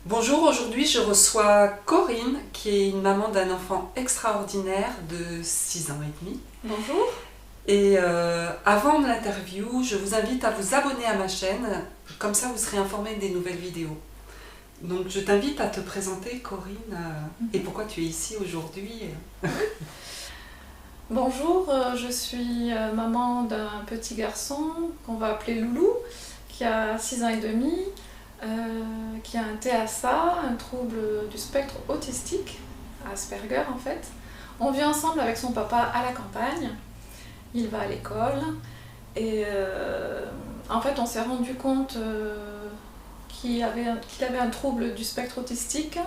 Bonjour, aujourd'hui je reçois Corinne qui est une maman d'un enfant extraordinaire de 6 ans et demi. Bonjour. Et avant l'interview, je vous invite à vous abonner à ma chaîne, comme ça vous serez informé des nouvelles vidéos. Donc je t'invite à te présenter Corinne et pourquoi tu es ici aujourd'hui. Bonjour, je suis maman d'un petit garçon qu'on va appeler Loulou, qui a 6 ans et demi, qui a un TSA, un trouble du spectre autistique, Asperger en fait. On vit ensemble avec son papa à la campagne, il va à l'école et en fait on s'est rendu compte qu'il avait un trouble du spectre autistique.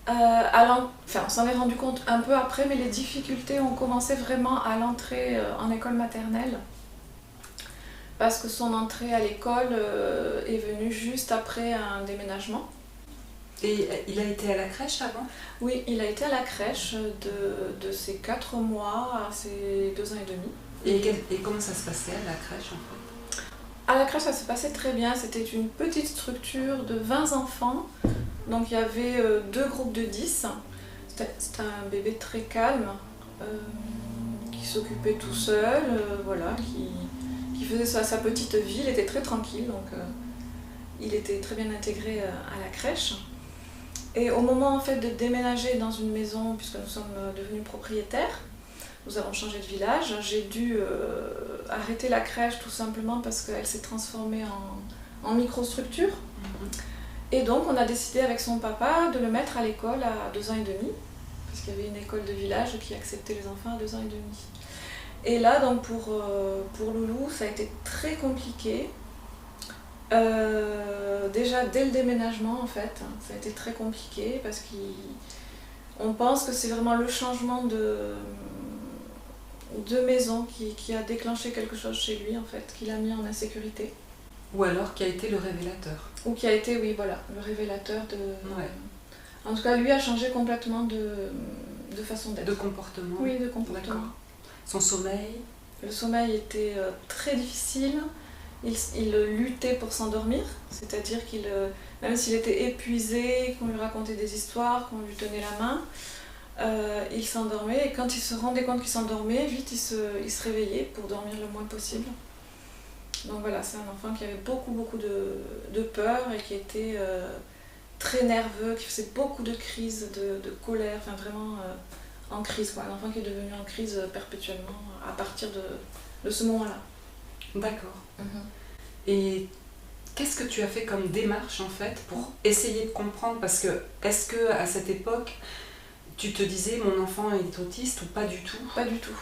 On s'en est rendu compte un peu après, mais les difficultés ont commencé vraiment à l'entrée en école maternelle. Parce que son entrée à l'école est venue juste après un déménagement. Et il a été à la crèche avant? Oui, il a été à la crèche de ses 4 mois à ses 2 ans et demi. Et comment ça se passait à la crèche en fait? À la crèche, ça se passait très bien. C'était une petite structure de 20 enfants. Donc il y avait 2 groupes de 10. C'était un bébé très calme, qui s'occupait tout seul, voilà, qui faisait sa petite vie. Il était très tranquille, donc il était très bien intégré à la crèche. Et au moment en fait de déménager dans une maison, puisque nous sommes devenus propriétaires, nous avons changé de village, j'ai dû arrêter la crèche tout simplement parce qu'elle s'est transformée en microstructure. Et donc on a décidé avec son papa de le mettre à l'école à 2 ans et demi, parce qu'il y avait une école de village qui acceptait les enfants à 2 ans et demi. Et là, donc pour Loulou, ça a été très compliqué. Déjà dès le déménagement en fait, ça a été très compliqué parce qu'on pense que c'est vraiment le changement de maison qui a déclenché quelque chose chez lui en fait, qui l'a mis en insécurité. Ou alors qui a été le révélateur? Ou qui a été, oui voilà, le révélateur de... Ouais. En tout cas, lui a changé complètement de façon d'être. De comportement? Oui, de comportement. D'accord. Son sommeil? Le sommeil était très difficile. Il luttait pour s'endormir, c'est-à-dire qu'il, même s'il était épuisé, qu'on lui racontait des histoires, qu'on lui tenait la main, il s'endormait. Et quand il se rendait compte qu'il s'endormait, vite il se réveillait pour dormir le moins possible. Donc voilà, c'est un enfant qui avait beaucoup de peur et qui était très nerveux, qui faisait beaucoup de crises de colère, enfin vraiment en crise, quoi. Un enfant qui est devenu en crise perpétuellement à partir de ce moment-là. D'accord. Et qu'est-ce que tu as fait comme démarche en fait pour essayer de comprendre? Parce que est-ce que à cette époque tu te disais mon enfant est autiste ou pas du tout? Pas du tout.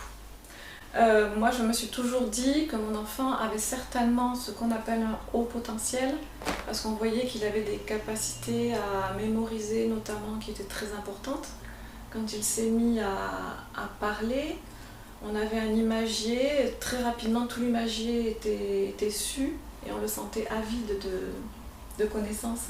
Moi je me suis toujours dit que mon enfant avait certainement ce qu'on appelle un haut potentiel, parce qu'on voyait qu'il avait des capacités à mémoriser notamment qui étaient très importantes. Quand il s'est mis à parler, on avait un imagier, très rapidement tout l'imagier était su et on le sentait avide de connaissances.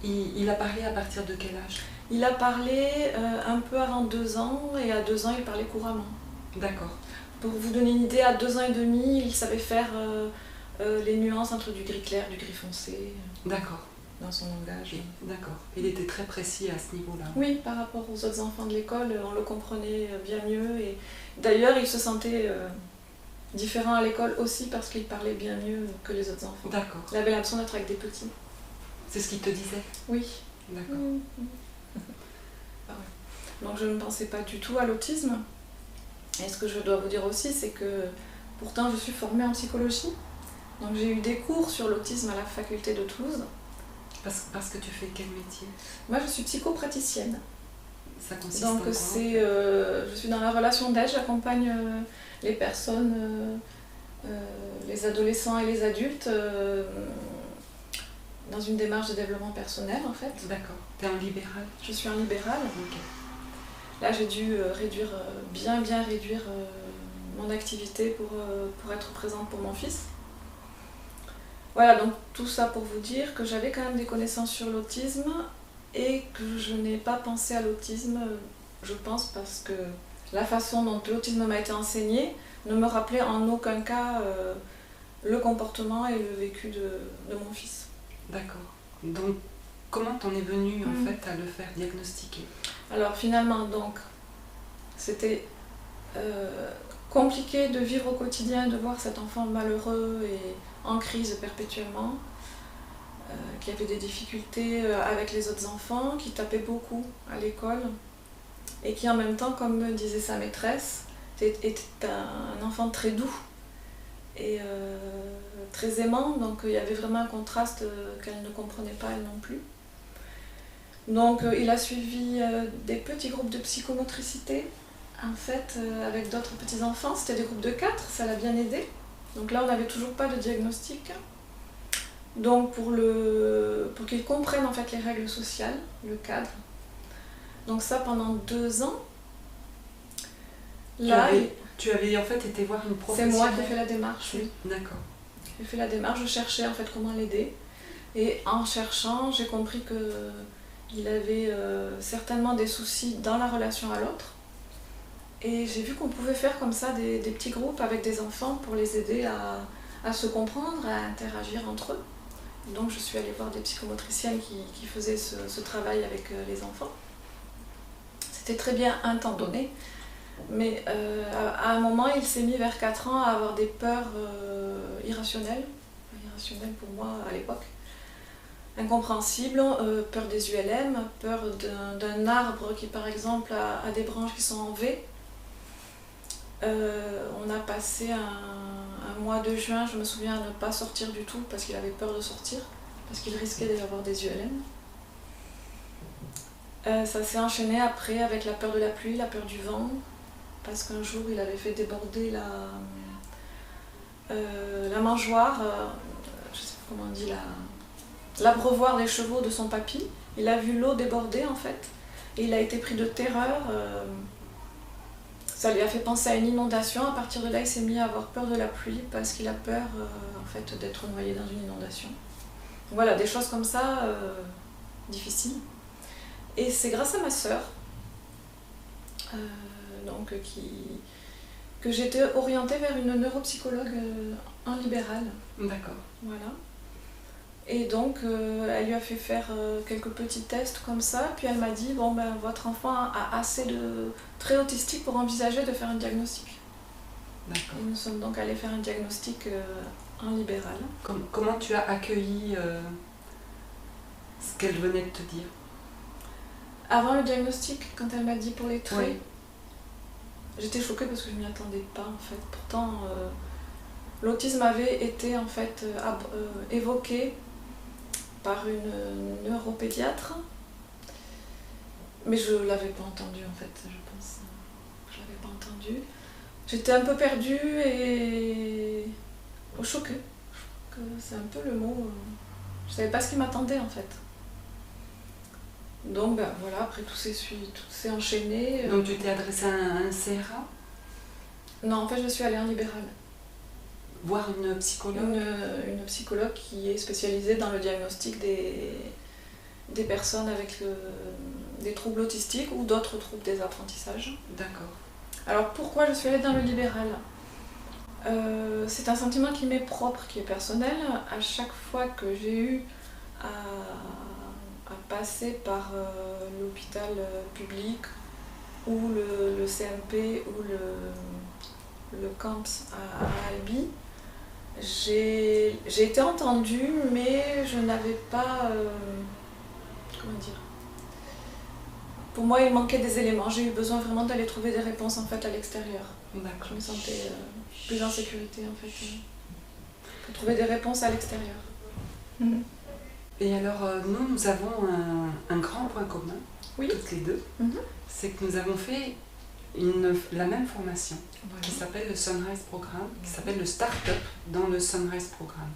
Il a parlé à partir de quel âge? Il a parlé un peu avant 2 ans et à 2 ans il parlait couramment. D'accord. Pour vous donner une idée, à 2 ans et demi, il savait faire les nuances entre du gris clair et du gris foncé. D'accord. Dans son langage. D'accord. Il était très précis à ce niveau-là. Oui, par rapport aux autres enfants de l'école, on le comprenait bien mieux. Et d'ailleurs, il se sentait différent à l'école aussi parce qu'il parlait bien mieux que les autres enfants. D'accord. Il avait l'impression d'être avec des petits. C'est ce qu'il te disait? Oui. D'accord. Donc je ne pensais pas du tout à l'autisme. Et ce que je dois vous dire aussi, c'est que pourtant je suis formée en psychologie. Donc j'ai eu des cours sur l'autisme à la faculté de Toulouse. Parce que tu fais quel métier? Moi je suis psychopraticienne. Ça consiste Donc en quoi? je suis dans la relation d'aide, j'accompagne les personnes, les adolescents et les adultes dans une démarche de développement personnel en fait. D'accord. T'es en libéral? Je suis en libéral. Ok. Là j'ai dû bien réduire mon activité pour être présente pour mon fils. Voilà, donc tout ça pour vous dire que j'avais quand même des connaissances sur l'autisme et que je n'ai pas pensé à l'autisme, je pense, parce que la façon dont l'autisme m'a été enseigné ne me rappelait en aucun cas le comportement et le vécu de mon fils. D'accord. Donc comment t'en es venue en fait à le faire diagnostiquer? Alors finalement, donc, c'était compliqué de vivre au quotidien, de voir cet enfant malheureux et en crise perpétuellement, qui avait des difficultés avec les autres enfants, qui tapait beaucoup à l'école, et qui en même temps, comme me disait sa maîtresse, était un enfant très doux et très aimant, donc il y avait vraiment un contraste qu'elle ne comprenait pas elle non plus. Donc il a suivi des petits groupes de psychomotricité, en fait, avec d'autres petits enfants. C'était des groupes de 4, ça l'a bien aidé. Donc là on n'avait toujours pas de diagnostic. Donc pour qu'ils comprennent en fait les règles sociales, le cadre. Donc ça pendant 2 ans. Là, tu avais en fait été voir une professionnelle. C'est moi qui ai fait la démarche, oui. D'accord. J'ai fait la démarche, je cherchais en fait comment l'aider. Et en cherchant, j'ai compris qu'il avait certainement des soucis dans la relation à l'autre. Et j'ai vu qu'on pouvait faire comme ça des petits groupes avec des enfants pour les aider à se comprendre, à interagir entre eux. Donc je suis allée voir des psychomotriciennes qui faisaient ce travail avec les enfants. C'était très bien un temps donné. Mais à un moment, il s'est mis vers 4 ans à avoir des peurs irrationnelles pour moi à l'époque, incompréhensibles, peur des ULM, peur d'un arbre qui par exemple a des branches qui sont en V. On a passé un mois de juin, je me souviens, à ne pas sortir du tout parce qu'il avait peur de sortir, parce qu'il risquait d'avoir des ULM. Ça s'est enchaîné après avec la peur de la pluie, la peur du vent, parce qu'un jour il avait fait déborder la mangeoire, je sais pas comment on dit, l'abreuvoir des chevaux de son papy. Il a vu l'eau déborder en fait, et il a été pris de terreur. Ça lui a fait penser à une inondation. À partir de là, il s'est mis à avoir peur de la pluie parce qu'il a peur en fait, d'être noyé dans une inondation. Voilà, des choses comme ça, difficiles. Et c'est grâce à ma sœur que j'ai été orientée vers une neuropsychologue en libéral. D'accord. Voilà. Et donc, elle lui a fait faire quelques petits tests comme ça, puis elle m'a dit, bon ben, votre enfant a assez de traits autistiques pour envisager de faire un diagnostic. D'accord. Et nous sommes donc allés faire un diagnostic en libéral. Comment tu as accueilli ce qu'elle venait de te dire? Avant le diagnostic, quand elle m'a dit pour les traits, oui. J'étais choquée parce que je ne m'y attendais pas en fait. Pourtant, l'autisme avait été en fait évoqué par une neuropédiatre, mais je ne l'avais pas entendu en fait, je pense. Je ne l'avais pas entendu. J'étais un peu perdue et choquée. C'est un peu le mot. Je ne savais pas ce qui m'attendait en fait. Donc ben, voilà, après tout s'est enchaîné. Donc tu t'es adressée à un CRA? Non, en fait je suis allée en libéral. Voir une psychologue? Une psychologue qui est spécialisée dans le diagnostic des personnes avec des troubles autistiques ou d'autres troubles des apprentissages. D'accord. Alors pourquoi je suis allée dans le libéral? C'est un sentiment qui m'est propre, qui est personnel. À chaque fois que j'ai eu à passer par l'hôpital public ou le CMP ou le CAMPS à Albi, j'ai été entendue, mais je n'avais pas... comment dire? Pour moi, il manquait des éléments. J'ai eu besoin vraiment d'aller trouver des réponses en fait à l'extérieur. D'accord. Je me sentais plus en sécurité en fait. Pour trouver des réponses à l'extérieur. Mmh. Et alors, nous avons un grand point commun, oui. Toutes les deux, c'est que nous avons fait la même formation, voilà, qui s'appelle le Sunrise Programme, qui s'appelle le Start-up dans le Sunrise Programme.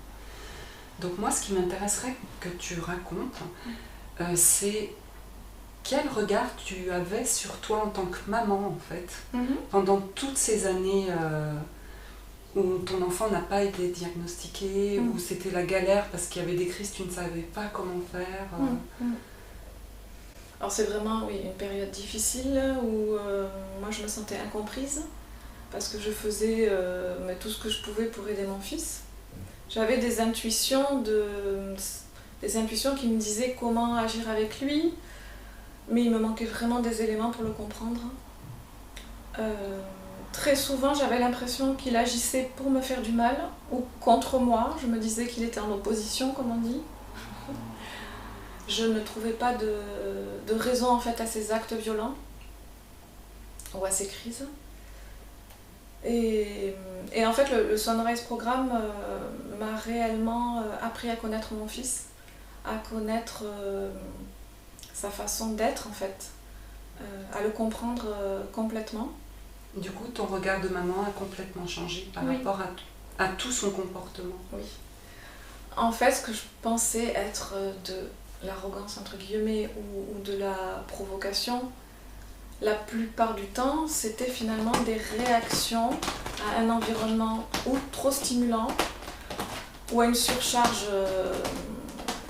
Donc moi, ce qui m'intéresserait que tu racontes, c'est quel regard tu avais sur toi en tant que maman, en fait, pendant toutes ces années où ton enfant n'a pas été diagnostiqué, où c'était la galère parce qu'il y avait des crises, tu ne savais pas comment faire. Alors c'est vraiment une période difficile où moi je me sentais incomprise parce que je faisais tout ce que je pouvais pour aider mon fils. J'avais des intuitions des intuitions qui me disaient comment agir avec lui, mais il me manquait vraiment des éléments pour le comprendre. Très souvent, j'avais l'impression qu'il agissait pour me faire du mal ou contre moi. Je me disais qu'il était en opposition, comme on dit. Je ne trouvais pas de raison en fait à ces actes violents ou à ces crises. Et en fait, le Sunrise Programme m'a réellement appris à connaître mon fils, à connaître sa façon d'être en fait, à le comprendre complètement. Du coup, ton regard de maman a complètement changé par rapport à tout son comportement. Oui. En fait, ce que je pensais être de l'arrogance entre guillemets ou de la provocation, la plupart du temps, c'était finalement des réactions à un environnement ou trop stimulant, ou à une surcharge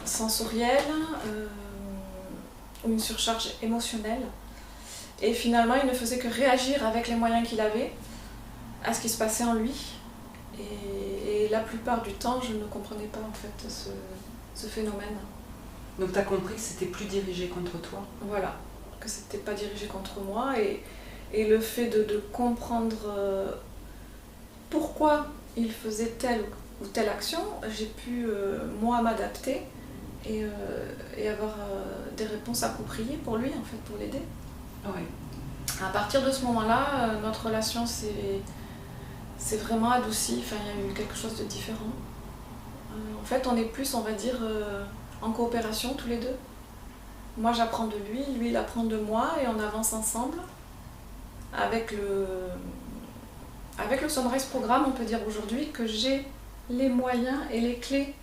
sensorielle, ou une surcharge émotionnelle. Et finalement, il ne faisait que réagir avec les moyens qu'il avait à ce qui se passait en lui. Et la plupart du temps, je ne comprenais pas en fait ce phénomène. Donc tu as compris que c'était plus dirigé contre toi. Voilà, que c'était pas dirigé contre moi. Et le fait de comprendre pourquoi il faisait telle ou telle action, j'ai pu moi m'adapter et avoir des réponses appropriées pour lui, en fait, pour l'aider. Oui. À partir de ce moment-là, notre relation s'est vraiment adoucie. Enfin, il y a eu quelque chose de différent. En fait, on est plus, on va dire, en coopération tous les deux. Moi, j'apprends de lui, lui, il apprend de moi, et on avance ensemble. Avec le Sunrise Programme, on peut dire aujourd'hui que j'ai les moyens et les clés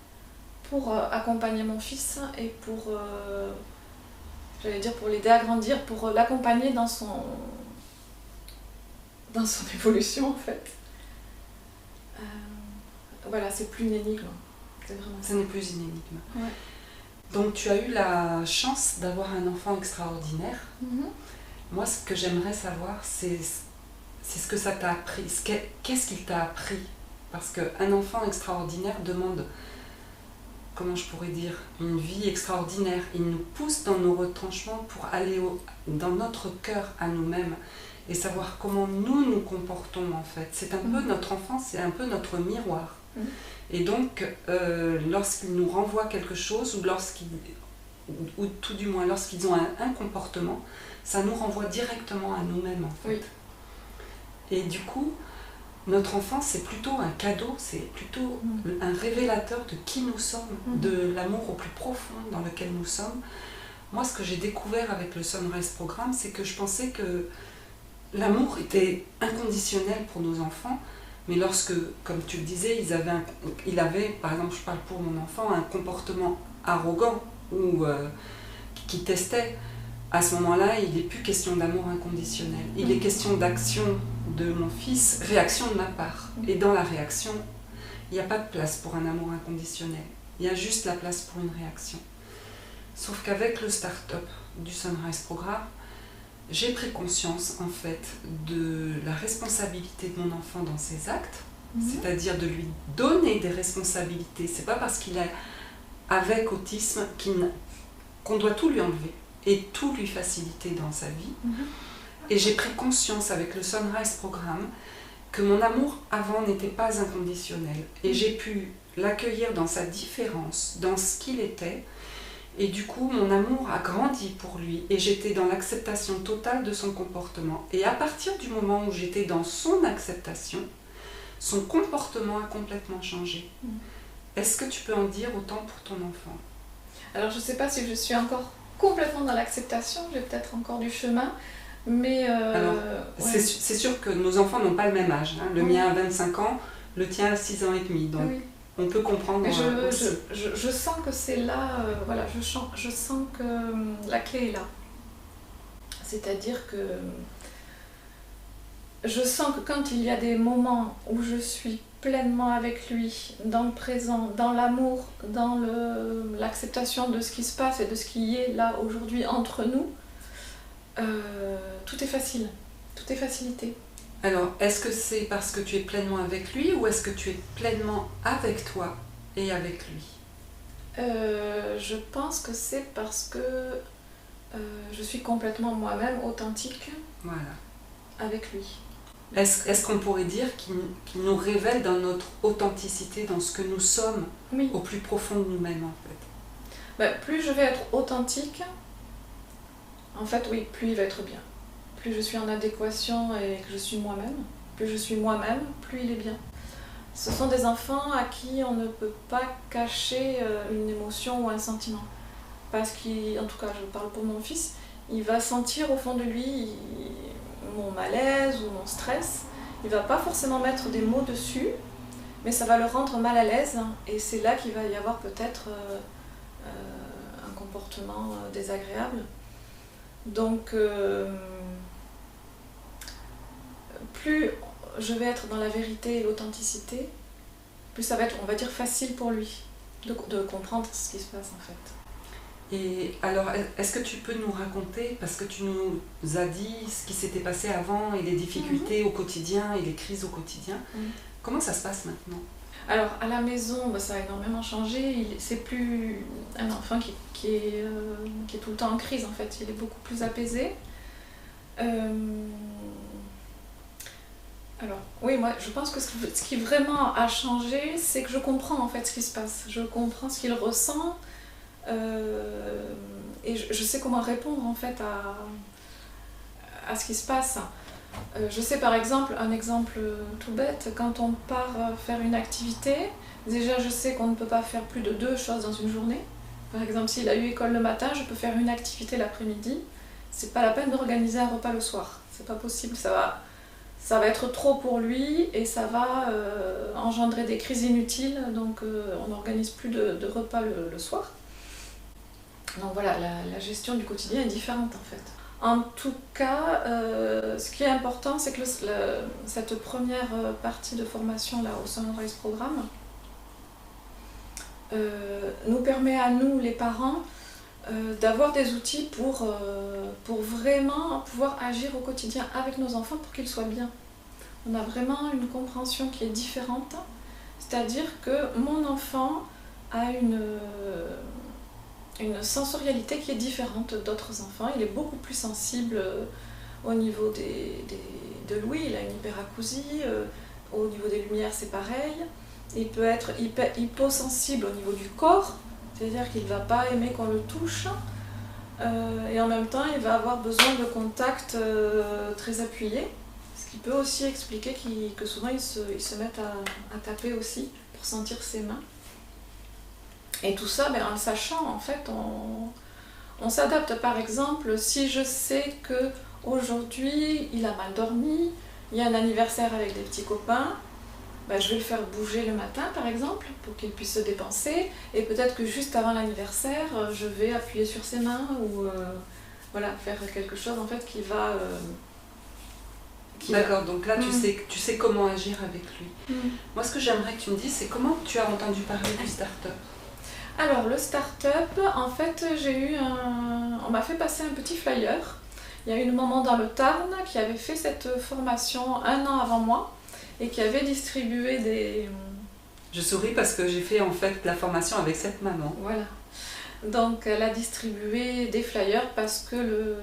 pour accompagner mon fils et pour... j'allais dire pour l'aider à grandir, pour l'accompagner dans son évolution en fait. Voilà, c'est plus une énigme. C'est vraiment ça. Ce n'est plus une énigme. Ouais. Donc tu as eu la chance d'avoir un enfant extraordinaire. Moi, ce que j'aimerais savoir, c'est ce que ça t'a appris. Qu'est-ce qu'il t'a appris? Parce qu'un enfant extraordinaire demande, comment je pourrais dire, une vie extraordinaire. Il nous pousse dans nos retranchements pour aller dans notre cœur à nous-mêmes et savoir comment nous comportons en fait. C'est un peu notre enfance, c'est un peu notre miroir. Et donc, lorsqu'ils nous renvoient quelque chose ou tout du moins lorsqu'ils ont un comportement, ça nous renvoie directement à nous-mêmes en fait. Oui. Et du coup, notre enfance, c'est plutôt un cadeau, c'est plutôt un révélateur de qui nous sommes, de l'amour au plus profond dans lequel nous sommes. Moi, ce que j'ai découvert avec le Sunrise Programme, c'est que je pensais que l'amour était inconditionnel pour nos enfants, mais lorsque, comme tu le disais, il avait, par exemple, je parle pour mon enfant, un comportement arrogant ou qui testait, à ce moment-là, il n'est plus question d'amour inconditionnel. Il est question d'action de mon fils, réaction de ma part. Et dans la réaction, il n'y a pas de place pour un amour inconditionnel. Il y a juste la place pour une réaction. Sauf qu'avec le start-up du Sunrise Programme, j'ai pris conscience en fait de la responsabilité de mon enfant dans ses actes, c'est-à-dire de lui donner des responsabilités. C'est pas parce qu'il est avec autisme qu'on doit tout lui enlever et tout lui faciliter dans sa vie. Et j'ai pris conscience avec le Sunrise Programme que mon amour avant n'était pas inconditionnel. Et j'ai pu l'accueillir dans sa différence, dans ce qu'il était. Et du coup, mon amour a grandi pour lui. Et j'étais dans l'acceptation totale de son comportement. Et à partir du moment où j'étais dans son acceptation, son comportement a complètement changé. Est-ce que tu peux en dire autant pour ton enfant? Alors, je ne sais pas si je suis encore complètement dans l'acceptation. J'ai peut-être encore du chemin. Mais alors, ouais. C'est sûr que nos enfants n'ont pas le même âge. Hein. Le mien a 25 ans, le tien a 6 ans et demi. Donc, on peut comprendre. Mais je sens que c'est là, voilà, je sens que la clé est là. C'est-à-dire que je sens que quand il y a des moments où je suis pleinement avec lui, dans le présent, dans l'amour, dans l'acceptation de ce qui se passe et de ce qui est là aujourd'hui entre nous, tout est facile, tout est facilité. Alors, est-ce que c'est parce que tu es pleinement avec lui ou est-ce que tu es pleinement avec toi et avec lui? Je pense que c'est parce que je suis complètement moi-même authentique Voilà. avec lui. Est-ce qu'on pourrait dire qu'il nous révèle dans notre authenticité, dans ce que nous sommes, Oui. au plus profond de nous-mêmes en fait? Plus je vais être authentique, en fait oui, plus il va être bien. Plus je suis en adéquation et que je suis moi-même, plus je suis moi-même, plus il est bien. Ce sont des enfants à qui on ne peut pas cacher une émotion ou un sentiment. Parce qu'en tout cas, je parle pour mon fils, il va sentir au fond de lui mon malaise ou mon stress. Il ne va pas forcément mettre des mots dessus, mais ça va le rendre mal à l'aise. Et c'est là qu'il va y avoir peut-être un comportement désagréable. Donc, plus je vais être dans la vérité et l'authenticité, plus ça va être, on va dire, facile pour lui de comprendre ce qui se passe en fait. Et alors, est-ce que tu peux nous raconter, parce que tu nous as dit ce qui s'était passé avant et les difficultés au quotidien et les crises au quotidien, comment ça se passe maintenant? Alors, à la maison, ça a énormément changé. C'est plus un enfant qui est tout le temps en crise, en fait. Il est beaucoup plus apaisé. Alors, oui, moi, je pense que ce qui vraiment a changé, c'est que je comprends, en fait, ce qui se passe. Je comprends ce qu'il ressent. Et je sais comment répondre, en fait, à ce qui se passe. Je sais par exemple, un exemple tout bête, quand on part faire une activité, déjà je sais qu'on ne peut pas faire plus de 2 choses dans une journée. Par exemple, s'il a eu école le matin, je peux faire une activité l'après-midi. C'est pas la peine d'organiser un repas le soir. C'est pas possible, ça va être trop pour lui et ça va engendrer des crises inutiles. Donc on n'organise plus de repas le soir. Donc voilà, la gestion du quotidien est différente en fait. En tout cas, ce qui est important, c'est que cette première partie de formation là, au Sunrise Programme nous permet à nous, les parents, d'avoir des outils pour vraiment pouvoir agir au quotidien avec nos enfants pour qu'ils soient bien. On a vraiment une compréhension qui est différente, c'est-à-dire que mon enfant a une sensorialité qui est différente d'autres enfants. Il est beaucoup plus sensible au niveau de l'ouïe, il a une hyperacousie, au niveau des lumières c'est pareil. Il peut être hyposensible au niveau du corps, c'est-à-dire qu'il ne va pas aimer qu'on le touche, et en même temps il va avoir besoin de contacts très appuyés, ce qui peut aussi expliquer que souvent ils se mettent à taper aussi pour sentir ses mains. Et tout ça, en le sachant, en fait, on s'adapte. Par exemple, si je sais qu'aujourd'hui, il a mal dormi, il y a un anniversaire avec des petits copains, je vais le faire bouger le matin, par exemple, pour qu'il puisse se dépenser. Et peut-être que juste avant l'anniversaire, je vais appuyer sur ses mains ou faire quelque chose, en fait, qui va... D'accord, donc là, tu sais comment agir avec lui. Moi, ce que j'aimerais que tu me dises, c'est comment tu as entendu parler du start-up? Alors, le start-up, en fait, on m'a fait passer un petit flyer. Il y a une maman dans le Tarn qui avait fait cette formation 1 an avant moi et qui avait distribué des... Je souris parce que j'ai fait en fait la formation avec cette maman. Voilà. Donc, elle a distribué des flyers parce que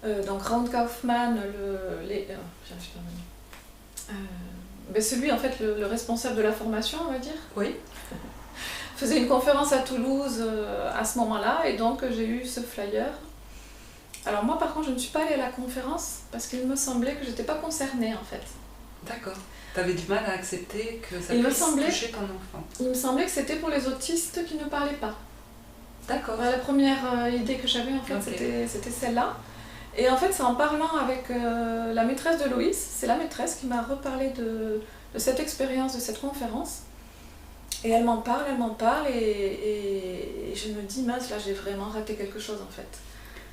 donc, Raoul Kaufmann, celui, en fait, le responsable de la formation, on va dire. Oui. Faisait une conférence à Toulouse à ce moment-là et donc j'ai eu ce flyer. Alors moi par contre je ne suis pas allée à la conférence parce qu'il me semblait que je n'étais pas concernée en fait. D'accord. Tu avais du mal à accepter que ça puisse toucher ton enfant. Il me semblait que c'était pour les autistes qui ne parlaient pas. D'accord. La première idée que j'avais en fait c'était celle-là. Et en fait c'est en parlant avec la maîtresse de Loïs, c'est la maîtresse qui m'a reparlé de cette expérience, de cette conférence. Et elle m'en parle et je me dis, mince, là j'ai vraiment raté quelque chose en fait.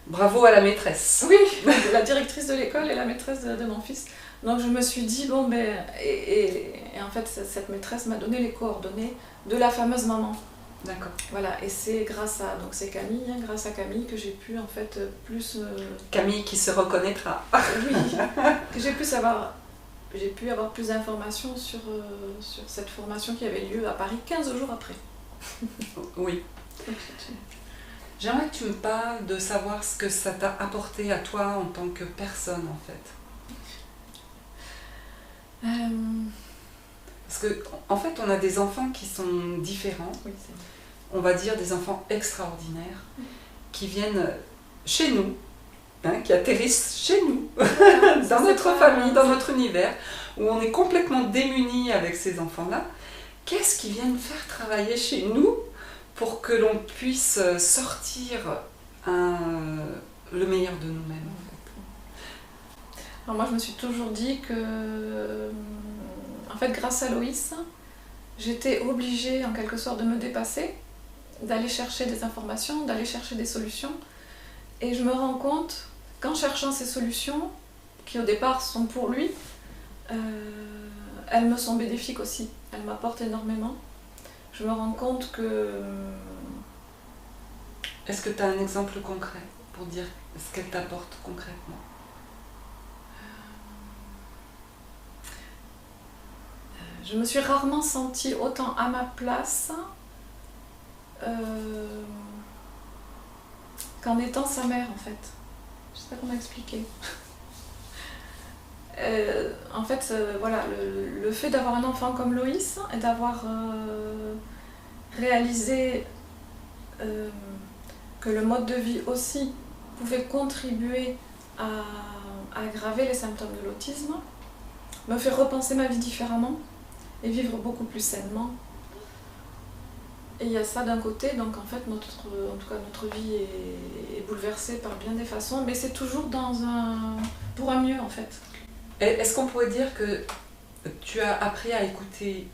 Bravo à la maîtresse. Oui, la directrice de l'école et la maîtresse de mon fils. Donc je me suis dit, et en fait cette maîtresse m'a donné les coordonnées de la fameuse maman. D'accord. Voilà, et c'est grâce à Camille que j'ai pu en fait plus... Camille qui se reconnaîtra. Oui, que j'ai pu avoir plus d'informations sur cette formation qui avait lieu à Paris 15 jours après. Oui. J'aimerais que tu me parles de savoir ce que ça t'a apporté à toi en tant que personne, en fait. Parce que, en fait, on a des enfants qui sont différents. Oui, on va dire des enfants extraordinaires, qui viennent chez nous, hein, qui atterrissent chez nous, dans notre famille, dans notre univers, où on est complètement démunis avec ces enfants-là. Qu'est-ce qu'ils viennent faire travailler chez nous pour que l'on puisse sortir le meilleur de nous-mêmes, en fait? Alors moi, je me suis toujours dit que, en fait, grâce à Loïs, j'étais obligée, en quelque sorte, de me dépasser, d'aller chercher des informations, d'aller chercher des solutions. Et je me rends compte qu'en cherchant ces solutions, qui au départ sont pour lui, elles me sont bénéfiques aussi. Elles m'apportent énormément. Je me rends compte que... Est-ce que tu as un exemple concret pour dire ce qu'elles t'apportent concrètement? Je me suis rarement sentie autant à ma place qu'en étant sa mère, en fait. Je sais pas comment expliquer. En fait, voilà, le fait d'avoir un enfant comme Loïs et d'avoir réalisé que le mode de vie aussi pouvait contribuer à aggraver les symptômes de l'autisme me fait repenser ma vie différemment et vivre beaucoup plus sainement. Et il y a ça d'un côté, donc en fait notre vie est bouleversée par bien des façons, mais c'est toujours pour un mieux en fait. Est-ce qu'on pourrait dire que tu as appris à écouter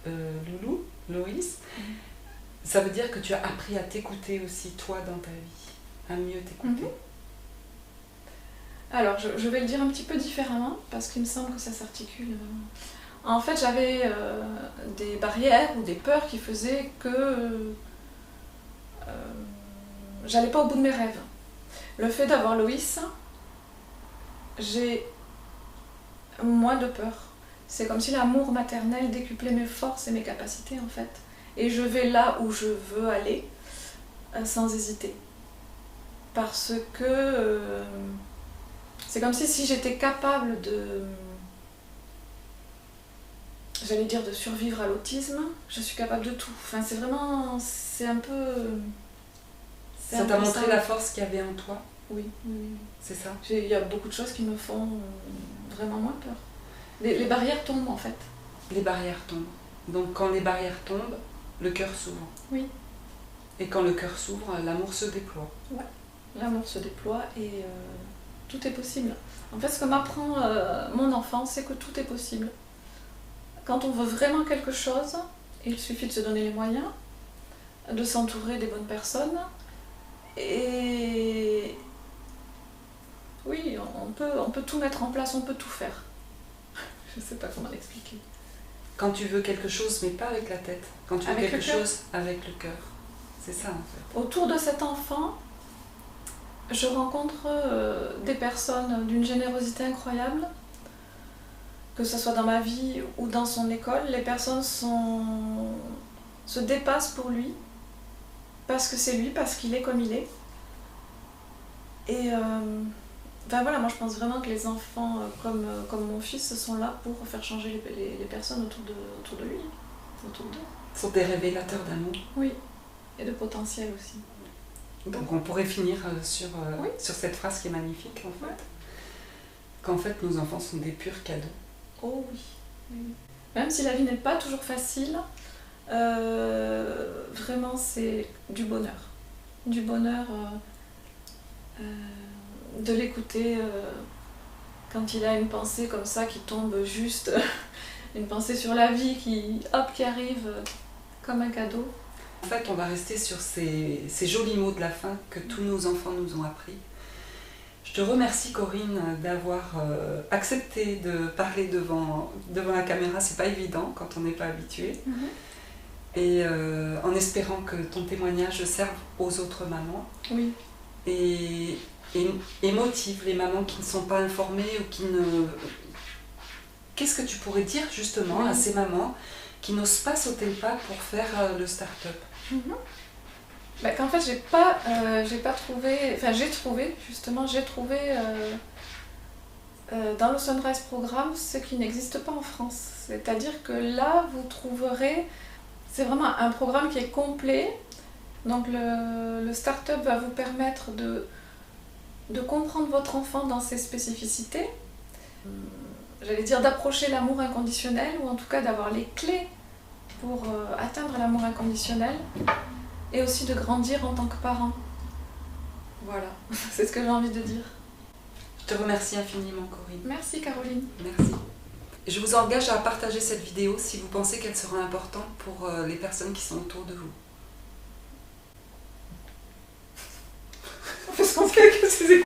Loulou, Loïs? Ça veut dire que tu as appris à t'écouter aussi toi dans ta vie, à mieux t'écouter. Alors je vais le dire un petit peu différemment, parce qu'il me semble que ça s'articule. En fait, j'avais des barrières ou des peurs qui faisaient que j'allais pas au bout de mes rêves. Le fait d'avoir Loïs, j'ai moins de peur. C'est comme si l'amour maternel décuplait mes forces et mes capacités en fait. Et je vais là où je veux aller sans hésiter. Parce que c'est comme si j'étais capable j'allais dire de survivre à l'autisme, je suis capable de tout. Enfin, c'est un peu... Ça t'a montré la force qu'il y avait en toi? Oui. C'est ça? Il y a beaucoup de choses qui me font vraiment moins peur. Les barrières tombent en fait. Les barrières tombent. Donc quand les barrières tombent, le cœur s'ouvre. Oui. Et quand le cœur s'ouvre, l'amour se déploie. Ouais. L'amour se déploie et tout est possible. En fait, ce que m'apprend mon enfant, c'est que tout est possible. Quand on veut vraiment quelque chose, il suffit de se donner les moyens, de s'entourer des bonnes personnes. Et oui, on peut tout mettre en place, on peut tout faire. Je ne sais pas comment l'expliquer. Quand tu veux quelque chose, mais pas avec la tête. Quand tu veux avec quelque chose, avec le cœur. C'est ça en fait. Autour de cet enfant, je rencontre des personnes d'une générosité incroyable. Que ce soit dans ma vie ou dans son école, les personnes se dépassent pour lui. Parce que c'est lui, parce qu'il est comme il est. Et voilà, moi je pense vraiment que les enfants comme mon fils sont là pour faire changer les personnes autour de lui, autour d'eux. Ce sont des révélateurs d'amour. Oui, et de potentiel aussi. Donc on pourrait finir sur cette phrase qui est magnifique en fait. Ouais. Qu'en fait nos enfants sont des purs cadeaux. Oh oui. Même si la vie n'est pas toujours facile, vraiment c'est du bonheur. Du bonheur de l'écouter quand il a une pensée comme ça qui tombe juste, une pensée sur la vie qui arrive comme un cadeau. En fait, on va rester sur ces jolis mots de la fin que tous nos enfants nous ont appris. Je te remercie Corinne d'avoir accepté de parler devant la caméra, c'est pas évident quand on n'est pas habitué. Et en espérant que ton témoignage serve aux autres mamans. Oui. Et motive les mamans qui ne sont pas informées ou qui ne... Qu'est-ce que tu pourrais dire justement à ces mamans qui n'osent pas sauter le pas pour faire le start-up? Bah, qu'en fait, j'ai pas trouvé... Enfin, j'ai trouvé dans le Sunrise Programme ce qui n'existe pas en France. C'est-à-dire que là, vous trouverez... C'est vraiment un programme qui est complet. Donc le start-up va vous permettre de comprendre votre enfant dans ses spécificités. J'allais dire d'approcher l'amour inconditionnel, ou en tout cas d'avoir les clés pour atteindre l'amour inconditionnel, et aussi de grandir en tant que parent. Voilà, c'est ce que j'ai envie de dire. Je te remercie infiniment, Corinne. Merci Caroline. Merci. Je vous engage à partager cette vidéo si vous pensez qu'elle sera importante pour les personnes qui sont autour de vous. Parce qu'on fait que ces